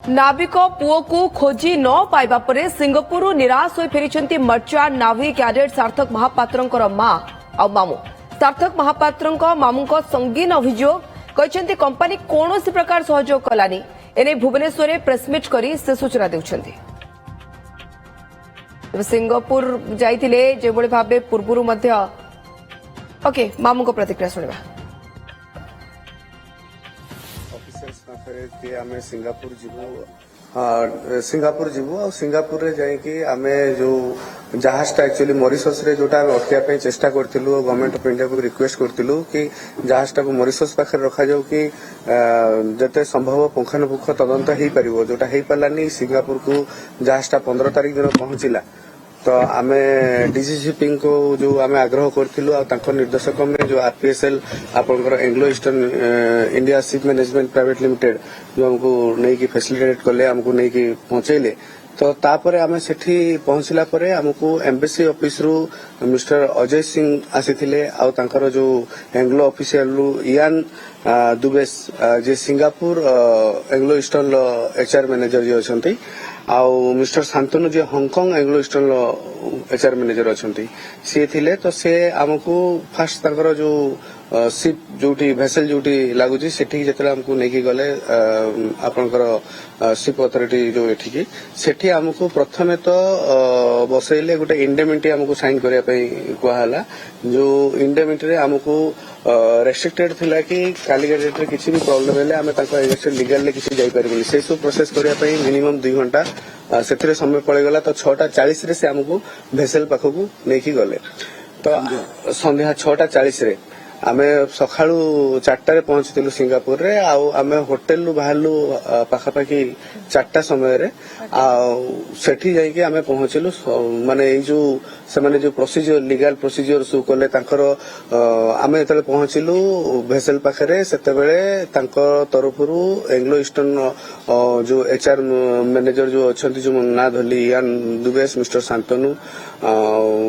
नाविक पुओ को खोजी न पाइबा परे सिंगापुर निराश होई फेरिछंती मर्चांट नावी कैडेट सार्थक महापात्रंकर मां आ मामू। सार्थक महापात्रंक मामूंक संगीन अभियोग कहते कंपनी कौन प्रकार सहयोग कलानी एने भुवनेश्वर में प्रेसमिट करी से सूचना देउछंती। सिंगापुर जाइथिले जेबोली भाबे पूर्वरु मध्य ओके मामू को प्रतिक्रिया सुनिबा। आमे सिंगापुर जीवु और सिंगापुर रे जाइकी आमे जो जहाजटा एक्चुअली मॉरिशस रे जोटा अटकिया पे चेष्टा करथिलु गवर्नमेंट ऑफ इंडिया को रिक्वेस्ट करथिलु कि जहाजटा को मॉरिशस पाखे रखा जाऊ कि जते संभव पुंखानुपुंख तदंत हेई परिबो जोटा हेई पलानी सिंगापुर को जहाजटा 15 तारिख दिन पहुंचिला। तो आमे डीजीसीपी को जो आमे आग्रह करथिलु आ तांको निर्देशक में जो आरपीएसएल आपनकर Anglo eastern India ship management private limited जो हमको नहीं की फैसिलिटेट करले हमको नहीं की पहुंचेले। तो तापरे आमे सेठी पहुंचला परे हमको एम्बेसी ऑफिस रु मिस्टर अजय सिंह आसीथिले आ तांकर जो एंग्लो ऑफिशियल रु इयान दुबेस जे Singapore Anglo Eastern HR manager जे अछंती आ मिस्टर शांतनु जे Hong Kong Anglo Eastern HR manager अछंती से थिले। तो से हमको फर्स्ट तांकर जो शिप जोटी भेसल जोटी लागुची सेठी जेतला हमको नेकी गले आपनकर शिप अथॉरिटी जो एठी सेठी हमको प्रथमे तो बसैले गोटे इंडेमिनिटी हमको साइन करिया पई कहला जो इंडेमिनिटी रे हमको रेस्ट्रिक्टेड थिला कि काली डेट रे किछि भी प्रॉब्लम हेले हमें ताको एग्जेक्ट लीगल ले किछि जाई परिबनी से सब प्रोसेस करिया पई मिनिमम 2 घंटा सेथिरे समय पड़े गला। तो 6:40 रे से हमको भेसल पाखकू नेकी गले। तो संध्या 6:40 रे आमे सखाळु 4टारे पहुंचतिलु सिंगापुर रे आमे होटल रु बाहरलु पाखापाखी 4टा समय रे सेठी जाई के आमे पहुंचलु माने ए जो से माने जो प्रोसीजर लीगल प्रोसीजर सु कोले तांकर आमे तले पहुंचलु भेसल पाखरे सेते बेले तांको तरफरु एंग्लो ईस्टर्न जो एचआर मैनेजर जो अछंती जो ना धली यान दुबेस मिस्टर शांतनु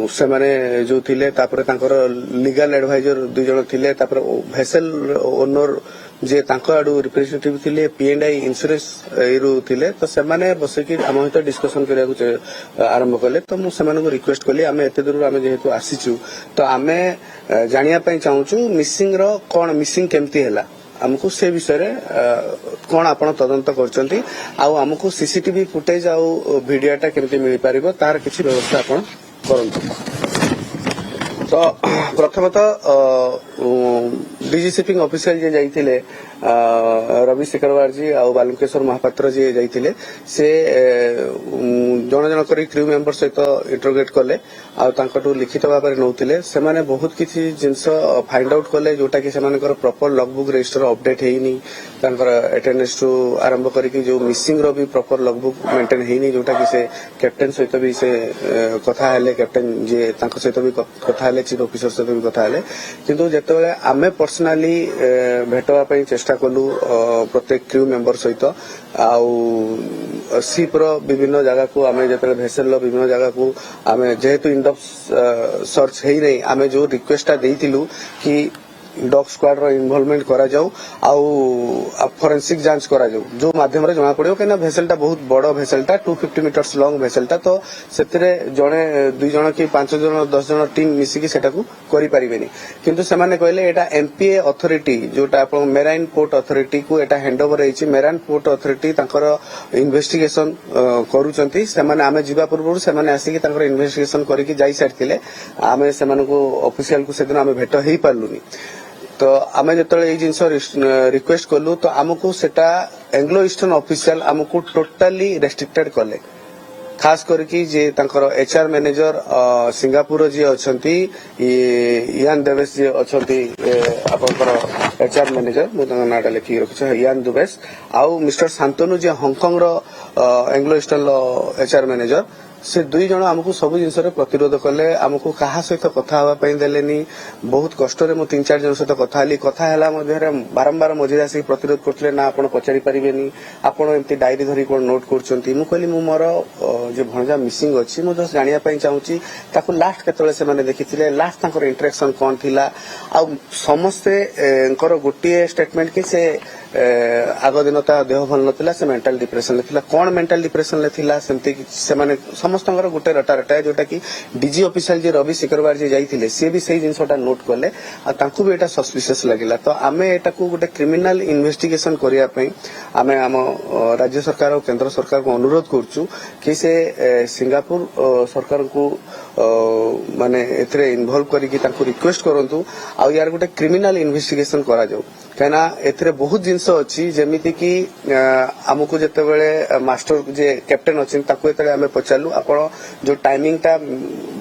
से माने जो थिले तापर तांकर लीगल एडवाइजर 2 जण थिले तापर भेसल ओनर जे तांको आडू रिप्रेजेंटेटिव थिले पीएनआई इंश्योरेंस एरु थिले। तो से माने बसे कि हम हित डिस्कशन करिया को आरंभ कले। तो मु से माने को रिक्वेस्ट कली आमे एते दूर आमे जेहेतु आसीचु तो आमे जानिया पई चाहूचु मिसिंग रो कोन मिसिंग केमती हैला हमको से विषय रे कोन आपण तदंत करचंती आ हमको सीसीटीवी फुटेज आ वीडियोटा केमती मिल पारिबो तार किछि व्यवस्था आपण करंतु। तो प्रथमतः डीजीसीपी ऑफिशियल जे जाइथिले रवि शेखरवार जी आ बालुकेश्वर महापात्र जी जाइथिले से जन जन करी क्रू मेंबर सहित इंटरोगेट कले आ तांकटू लिखित भाबरे नउथिले से माने बहुत किछि जिंस फाइंड आउट कले जोटा कि से मानकर प्रॉपर लॉगबुक रजिस्टर अपडेट हेइनी तांकर अटेंडेंस टू आरंभ करी कि जो मिसिंग रो भी प्रॉपर लॉगबुक मेंटेन हेइनी जोटा कि से कैप्टन सहित भी से कथा हेले कैप्टन जे तांको सहित भी कथा हेले चीफ ऑफिसर सहित भी कथा हेले किंतु जेतेबेले आमे पर्सनली भेटवा पई चेष्टा कलु प्रत्येक क्रू मेंबर सहित आउ शिप रो विभिन्न जगह को आमे जेतेबेले भेसल रो विभिन्न जगह को आमे जेहेतु इंडेप्थ सर्च हेई नै आमे जो रिक्वेस्टटा देइतिलु कि डॉग स्क्वाड रो इन्वॉल्वमेंट करा जाऊ आउ फोरेंसिक जांच करा जाऊ जो माध्यम रे जणा पड़ियो केना भेसलटा बहुत बड़ो भेसलटा 250 मीटर्स लॉन्ग भेसलटा। तो सेतरे जणे 2 जण की 5 जण 10 जण टीम मिसी की सेटा को करि परिबेनी किंतु से माने कहले एटा एमपीए अथॉरिटी जोटा आपण मेराइन पोर्ट अथॉरिटी को एटा हैंडओवर हेछि मेराइन पोर्ट अथॉरिटी तांकर इन्वेस्टिगेशन करूचंती से माने आमे जीवा पूर्व से माने आसी की तांकर इन्वेस्टिगेशन करि की जाई सारथिले आमे से माने को ऑफिशियल को सेदिन आमे भेट हेई पारलुनी। तो आमे जतले ए जिंस रिक्वेस्ट कलु तो हमको सेटा एंग्लो ईस्टर्न ऑफिशियल हमको टोटली रेस्ट्रिक्टेड कले खास करके जे तांकर एचआर मैनेजर सिंगापुर जी अछंती यान देवेश जी अछंती आपनकर एचआर मैनेजर मु तांका नाटा लिखि रखछ यान दुबेस आउ मिस्टर शांतनु जे हांगकांग रो एंग्लो ईस्टर्न एचआर मैनेजर से 2 जण हमको सब जिनस रे प्रतिरोध कले हमको कहा सहित कथा हवा पई देलेनी बहुत कष्ट रे मु 3-4 जण सहित कथा हली कथा हला मध्ये रे बारंबार मझिरा से प्रतिरोध करथले ना आपण पचारि परिबेनी आपण एम्ति डायरी धरी कोन नोट करचंती मु कहली मु मोर जे भणजा मिसिंग अछि मु जस्ट जानिया पई चाहूची ताको लास्ट केतले से माने देखिथिले लास्ट ताकर इंटरेक्शन कोन थिला आ समस्त कर गोटिए स्टेटमेंट के से आग दिन ता देह भल नथिला से मेंटल डिप्रेशन ले थिला कोन मेंटल डिप्रेशन ले थिला सेमती से माने समस्तंगर गोटे रटा रटा जोटा कि डीजी ऑफिशियल जे रवि सिकरवार जे जाइथिले से भी सही जिंसटा नोट करले आ तांकू भी एटा सस्पिशियस लागिला तो आमे एटा को गोटे क्रिमिनल इन्वेस्टिगेशन करिया पई आमे हम राज्य सरकार और केंद्र सरकार को अनुरोध करछु कि से सिंगापुर सरकार को माने एथरे इन्वॉल्व करिकि तांको रिक्वेस्ट करंतु आ यार गोटे क्रिमिनल इन्वेस्टिगेशन करा जाऊ कहना एथरे बहुत जिंस अछि जेमिति कि हमको जते बेले मास्टर जे कैप्टन अछि ताको एतरे हमें पचारलु आपण जो टाइमिंग ता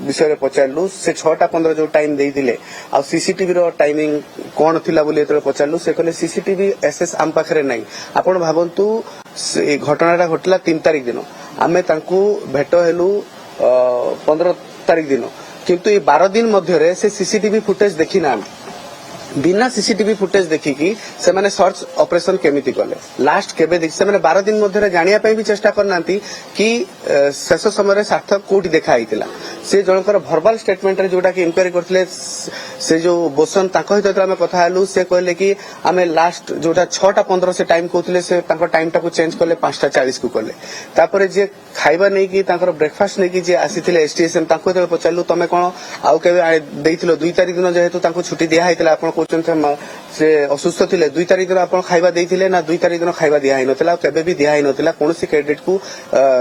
विषय रे पचारलु से 6:15 जो टाइम देई दिले आ सीसीटीवी रो टाइमिंग कोन थिला बोली एतरे पचारलु से कहले सीसीटीवी एसएस आम पाखरे नाही आपण भाबंतु ए घटनाटा घटला 3 तारिख दिन आमे तांको भेटो हेलु 15 तारिख दिन किंतु ये 12 दिन मध्य रे से सीसीटीवी फुटेज देखि ना बिना सीसीटीवी फुटेज देखिकी से माने सर्च ऑपरेशन केमिति कले लास्ट केबे देख से माने 12 दिन मध्य जानिया पई भी चेष्टा करनांती कि शेष समय सार्थक कोठी देखा आइतिला से जनकर वर्बल स्टेटमेंट रे जोटा कि इंक्वायरी करथिले से जो बोसन ताको हित हम कथा हलु से कहले कि हमें लास्ट जोटा 6:15 से टाइम कहथिले से ताको टाइम टाको चेंज करले 5:40 को करले तापरे जे खाइबा नै कि ताकर ब्रेकफास्ट नै कि जे आसीथिले एसटीएसएम ताको हित पचारलु तमे कोन आउ केबे देइथिलो 2 तारिख दिन जेहेतु ताको छुट्टी दिया हैतिला आपण कहउछन से असुस्थ थिले 2 तारिख दिन आपण खाइबा देइथिले ना 2 तारिख दिन खाइबा दिया है नथिला केबे भी दिया है नथिला कोनसी कैडेट को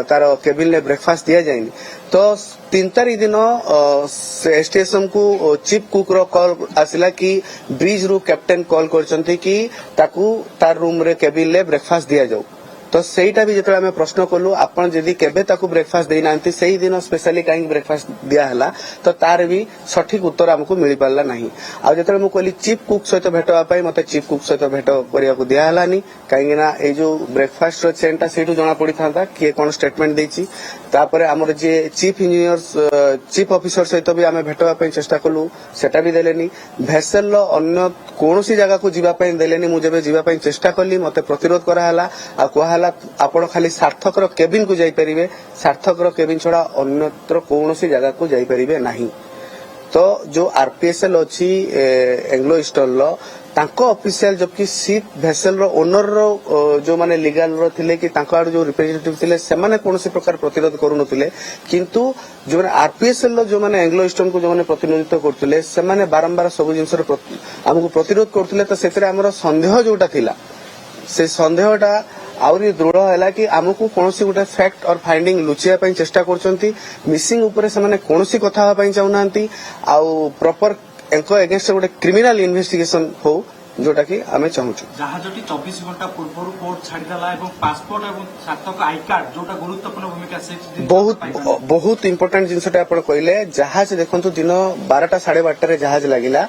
तार केबिन ले ब्रेकफास्ट दिया जायनी तो 3 तारिख दिन एसटीएसएम को चीफ कुक रो कॉल आसिला कि ब्रिज रू कैप्टन कॉल करचंती कि ताकू तार रूम रे केबिन ले ब्रेकफास्ट दिया जाऊ तो सेटा भी जतरा हमें प्रश्न कलु आपण जदी केबे ताकू ब्रेकफास्ट देई नांती सेही दिन स्पेशली काई ब्रेकफास्ट दिया हला तो तार भी सठिक उत्तर हमको मिली पाला नाही आ जतरा मु कहली चीफ कुक सहित भेटवा पई मते चीफ कुक सहित भेट करिया को दिया हलानी काई ना ए जो ब्रेकफास्ट रो चेनटा सेटू जणा पड़ी थांता कि कोन स्टेटमेंट देछि तापरे हमर जे चीफ इंजीनियर चीफ ऑफिसर सहित भी हमें भेटवा पई चेष्टा कलु सेटा भी देलेनी भेसल लो अन्य कोनोसी जगह को जीवा पई देलेनी मु जेबे जीवा पई चेष्टा करली मते प्रतिरोध करा हला आ कोहा आपण खाली सार्थक रो केबिन को जाई परिबे सार्थक रो केबिन छोड़ा अन्यत्र कोनोसी जगह को जाई परिबे नाही तो जो आरपीएसएल अछि एंग्लो ईस्टर्न लो तांको ऑफिशियल जबकि शिप वेसल रो ओनर रो जो माने लीगल रो थिले कि तांको आड़ जो रिप्रेजेंटेटिव थिले से माने कोनोसी प्रकार प्रतिरोध करू नथिले किंतु जो माने आरपीएसएल लो जो माने एंग्लो ईस्टर्न को जो माने प्रतिनिधित्व करथिले से माने बारंबार सब जिंस रो हमको प्रतिरोध करथिले तो सेतरे हमरो संदेह जोटा थिला से संदेहटा आउरी दृढ़ है कि आमको कौन गोटे फैक्ट और फाइंडिंग लुचिया चेष्टा करछंती मिसिंग उपरे से माने कोनोसी कथा होबा चाहूनांती आउ प्रॉपर एंको अगेंस्ट गोटे क्रिमिनल इन्वेस्टिगेशन हो जोटा कि आमे चाहूछु जहाजटी 24 घंटा पूर्व पोर्ट छाड़ी देला एवं पासपोर्ट एवं सार्थक आई कार्ड जोटा गुरुत्वपूर्ण भूमिका से बहुत इंपोर्टेंट जिनसटा आपण कहले जहाज देखंतु दिन 12टा 12:30 रे जहाज लागिला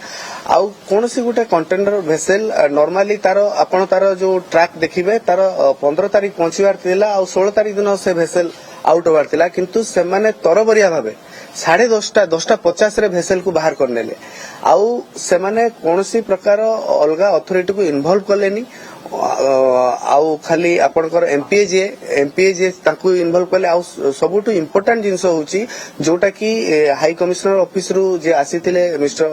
आउ कोनसी गोटे कंटेनर वेसल नॉर्मली तारो आपण तारो जो ट्रैक देखिबे तारो 15 तारिख पहुंचीबार थिला आउ 16 तारिख दिन से वेसल आउट होबार थिला किंतु से माने तरबरिया भाबे 10:30 रे भेसल को बाहर करने ले आउ से माने कोनसी प्रकार अलगा अथॉरिटी को इन्वॉल्व करलेनी आउ खाली आपनकर एमपीए जे ताकू इन्वॉल्व करले आउ सबुटु इंपोर्टेंट जिंस होची जोटा कि हाई कमिश्नर ऑफिस रु जे आसीथिले मिस्टर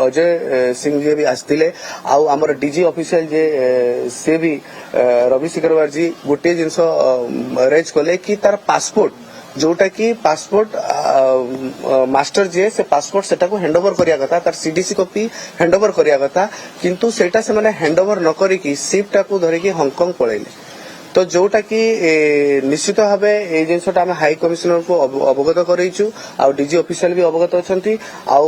अजय सिंह जे भी आसीथिले आउ हमर डीजी ऑफिशियल जे से भी रवि सिकरवार जी गोटे जिंस रेज करले कि तार पासपोर्ट जोटा कि पासपोर्ट मास्टर जे से पासपोर्ट सेटा को हैंडओवर करिया कथा तार सीडीसी कॉपी हैंडओवर करिया कथा किंतु सेटा से माने हैंडओवर न करी कि शिपटा को धरि कि हांगकांग पळैले तो जोटा कि निश्चित भाबे ए जिंसटा हम हाई कमिश्नर को अवगत करैछु आ डीजी ऑफिशियल भी अवगत अछंती आ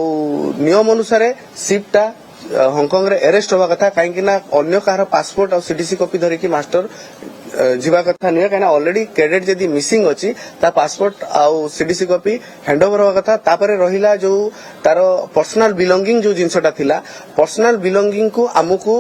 नियम अनुसार शिपटा हांगकांग रे अरेस्ट होवा कथा काहे कि ना अन्य कार पासपोर्ट आ सीडीसी कॉपी धरि कि मास्टर जीवा कथा नहीं कहीं ऑलरेडी कैडेट जदी मिसिंग अच्छी ता पासपोर्ट आउ सीडीसी कॉपी हैंडओवर होवा कथा तापरे रहिला जो तार पर्सनल बिलोंगिंग जो जिंसटा थिला पर्सनल बिलोंगिंग को हमकु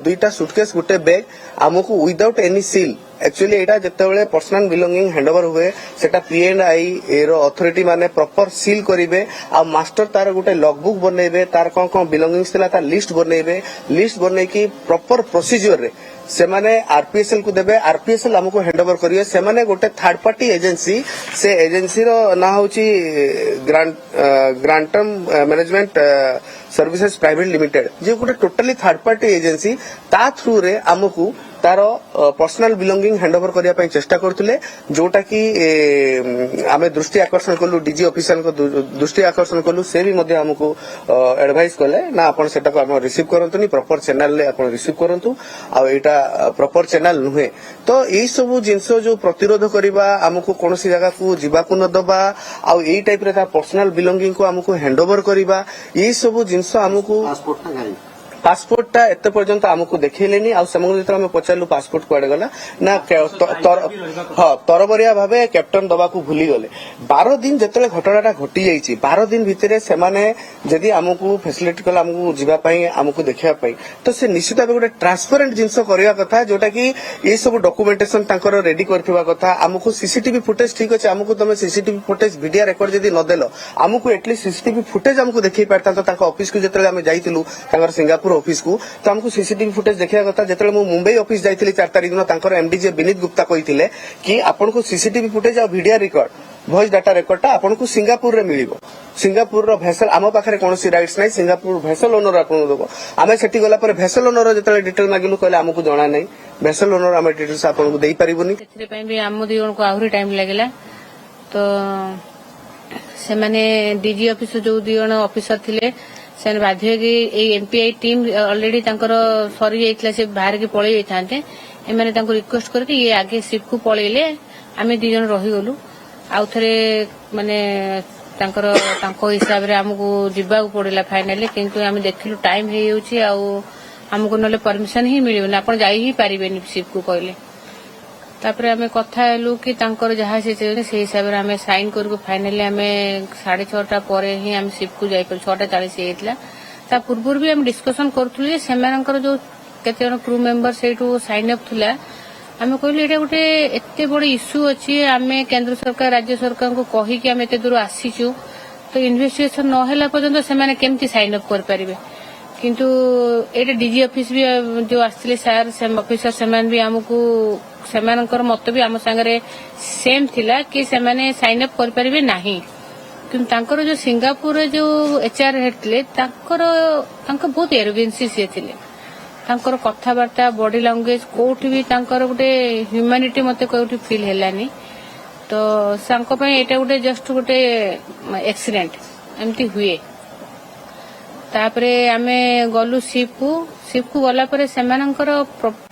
दुईटा सुटकेस गुटे बैग हमकु विदाउट एनी सील एक्चुअली एटा जत्ते पर्सनल बिलोंगिंग हैंडओवर हुए सेटा पीएनआई रो अथॉरिटी माने प्रॉपर सील करिवे आ मास्टर तार गुटे लॉगबुक बनेबे तार कोन कोन बिलोंगिंग्स थिला ता लिस्ट बनेबे लिस्ट बनै कि प्रॉपर प्रोसीजर रे सेमाने आरपीएसएल को देबे आरपीएसएल हमको हैंडओवर करिए सेमाने गोटे थर्ड पार्टी एजेंसी से एजेंसी रो ना होची ग्रांटम मैनेजमेंट सर्विसेज प्राइवेट लिमिटेड जे गोटे टोटली थर्ड पार्टी एजेंसी ता थ्रू रे हमको तार पर्सनल बिलोंगिंग हैंडओवर करिया पई चेष्टा करथिले जोटा कि आमे दृष्टि आकर्षण कलु डीजी ऑफिसर को दृष्टि आकर्षण कलु से भी मध्ये हमको एडवाइस कले ना आपण सेटा को हम रिसीव करंतुनी प्रॉपर चैनल ले आपण रिसीव करंतु आ एटा प्रॉपर चैनल नुहे तो एई सब जिंस जो प्रतिरोध करिबा हमको कोनोसी जगह को जीवा को न दबा आ एई टाइप रे ता पर्सनल बिलोंगिंग को हमको हैंडओवर करिबा एई सब जिंस हमको पासपोर्ट टा एते पर्यंत हमको देखैलेनी आ समग्र जेतरा हम पचारलु पासपोर्ट कुआडे गला ना तरबरिया भाबे कैप्टन दबा को भूली गले 12 दिन जेतले घटनाटा घटी जाईची 12 दिन भितरे से माने जदी हमको फैसिलिटी कला हमको जीवा पई हमको देखिया पई तो से निश्चित भाबे गोटे ट्रांसपेरेंट जिंस करिया कथा जोटा कि ए सब डॉक्यूमेंटेशन तांकर रेडी करथिबा कथा हमको सीसीटीवी फुटेज ठीक अछि हमको तमे सीसीटीवी फुटेज वीडियो रिकॉर्ड जदी न देलो हमको एटलीस्ट सीसीटीवी फुटेज हमको देखै परता तो तांका ऑफिस को जेतले हम जाईतिलु तांकर सिंगापुर ऑफिस को तो हमको सीसीटीवी फुटेज देखिया कथा जेतले मु मुंबई ऑफिस जाईतिली 4 तारिख दिन तांकर एमडी जे विनीत गुप्ता कहिथिले कि आपन को सीसीटीवी फुटेज आ वीडियो रिकॉर्ड वॉइस डाटा रिकॉर्डटा आपन को सिंगापुर रे मिलिबो सिंगापुर रो भेसल आम पाखरे कोनोसी राइट्स नै सिंगापुर भेसल ओनर आपन देबो आमे सेठी गला पर भेसल ओनर जेतले डिटेल मागिलु कहले हमको जणा नै भेसल ओनर आमे डिटेल्स आपन को देई परिबोनी सेtre पई भी हम दी को आहुरी टाइम लागला तो से माने डीजी ऑफिस जो दी ऑफिसर थिले से बाध्य कि एमपीआई टीम ऑलरेडी तांकर सरी जाइतला से बाहर के पळै जाइथांते एमाने तांको रिक्वेस्ट करके ये आगे शिप को पळैले आमे दी जन रही गलु आउ थरे माने तांकर तांको हिसाब रे हमको जिबा को पड़िला फाइनली किंतु आमे देखिलु टाइम हे होची आ हमको नले परमिशन ही मिलिबना आपण जाई ही पारिबेनी शिप को कहले तापर आमे कथा हेलु कि तांकर जहा से हिसाब रे आमे साइन करको फाइनली आमे 6:30 परे ही आमे शिप को जाई पर 6:40 हेतला ता पूर्व भी हम डिस्कशन करथुले सेमानकर जो केते जन क्रू मेंबर सेटू साइन अप थुला आमे कहले एटा गोटे एते बड़ इश्यू अछि आमे केंद्र सरकार राज्य सरकार को कहि कि आमे एते दूर आसीचु तो इन्वेस्टिगेशन न होला पर्यंत सेमाने केमति साइन अप कर परिबे किंतु एटा डीजी ऑफिस भी जो आस्थिले सर सेम ऑफिसर सेमान भी हमको सेमानकर मत भी आम संगे सेम थिला कि सेमाने साइन अप कर परिबे नाही किंतु तांकर जो सिंगापुर जो एचआर हेड थिले तांकर बहुत एरोगेंसी से थिले तांकर कथाबार्ता बॉडी लैंग्वेज कोठी भी तांकर गोटे ह्यूमैनिटी मते कोठी फील हेलानी तो सांको पय एटा गोटे जस्ट गोटे एक्सीडेंट एमती हुए तापरे आमे गलु शिप को गला परे सेमानकर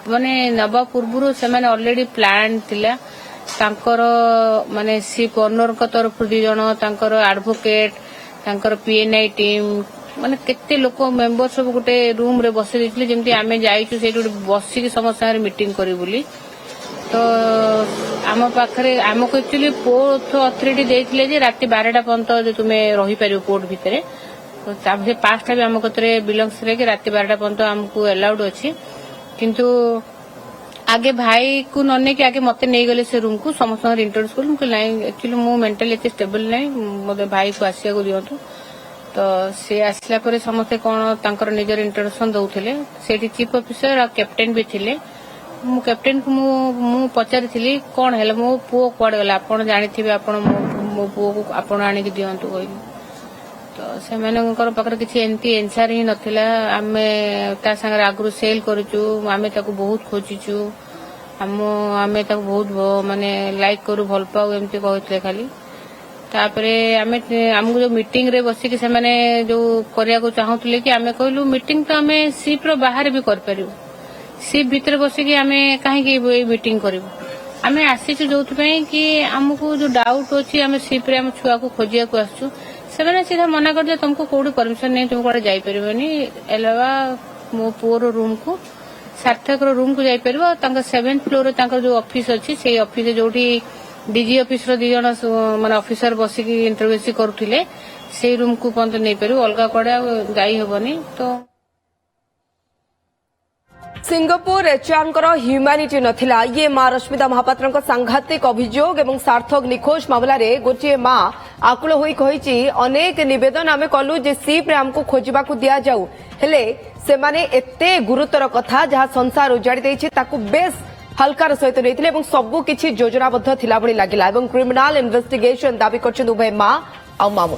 माने नबा पूर्वरु सेमाने ऑलरेडी प्लान थिला तांकर माने शिप ओनर को तरफ दी जण तांकर एडवोकेट तांकर पीएनआई टीम माने केते लोक मेंबर सब गोटे रूम रे बसे दिथिले जेमति आमे जाइछु सेटु बसी के समस्त मीटिंग करी बोली तो आम पाखरे आमको एक्चुअली पोर्ट अथॉरिटी देथिले जे राति 12टा पर्यंत जे तुमे रही परियो पोर्ट भितरे तो ताबे पास्टा भी आम कतरे बिलोंग्स रे के राति 12टा पर्यंत हमको अलाउड अछि किंतु आगे भाई को नने के आगे मते नै गले से रूम को समस्त इंट्रोड्यूस करलु कि नहीं एक्चुअली मु मेंटली एते स्टेबल नै मोदे भाई को आसिया को दियंतु तो से आसला परे समस्त कोन तांकर निजर इंट्रोडक्शन दउथिले सेठी चीफ ऑफिसर आ कैप्टन भी थिले मु कैप्टन को मु पचारि थिली कोन हेले मो पुओ कोड गला आपण जानिथिबे आपण मो पुओ को आपण आनी के दियंतु कहिली तो सेमानकर पाकर किछि एंती आंसर ही नथिला आमे ता संग आगरु सेल करूचु आमे ताको बहुत खोजिचु आमे ताको बहुत माने लाइक करू भल पाऊ एमती कहथले खाली तापरे आमे हमको जो मीटिंग रे बसी के सेमाने जो करिया को चाहथले कि आमे कहलु मीटिंग तो आमे शिप रो बाहर भी कर परिबो शिप भीतर बसी के आमे काहे के मीटिंग करिवो आमे आसीचु जोथ पई कि हमको जो डाउट अछि आमे शिप रे हम छुआ को खोजिया को आछू सेमाने सीधा मना कर दे तुमको कोडी परमिशन नै तुम कोडे जाई परिबोनी एलवा मो पुओर रूम को सार्थक रो रूम को जाई परिबो तांका 7th फ्लोर रे तांका जो ऑफिस अछि सेही ऑफिस जोठी डीजी ऑफिस रो दी जण माने ऑफिसर बसी की इंटरव्यू करथिले सेही रूम को पंत नै परिबो अलगा कोडे जाई होबनी तो सिंगापुर एचआर ह्यूमानिटी नथिला ये मां रश्मिता महापात्र सांघातिक अभियोग एवं सार्थक निखोज मामला रे गोटे मां आकुल होई कहिछि अनेक निवेदन आमे कलु जे सीप रे हमको खोजिबा को दिया जाऊ हेले से माने एते गुरुतर कथा जहां संसार उजाड़ी देछि ताकू बेस हल्कार सहित नहीं एवं सबु किछि योजनाबद्ध थिला भली लागिला एवं क्रिमिनल इन्वेस्टिगेशन दाबी करछन उभय मां आ मामू।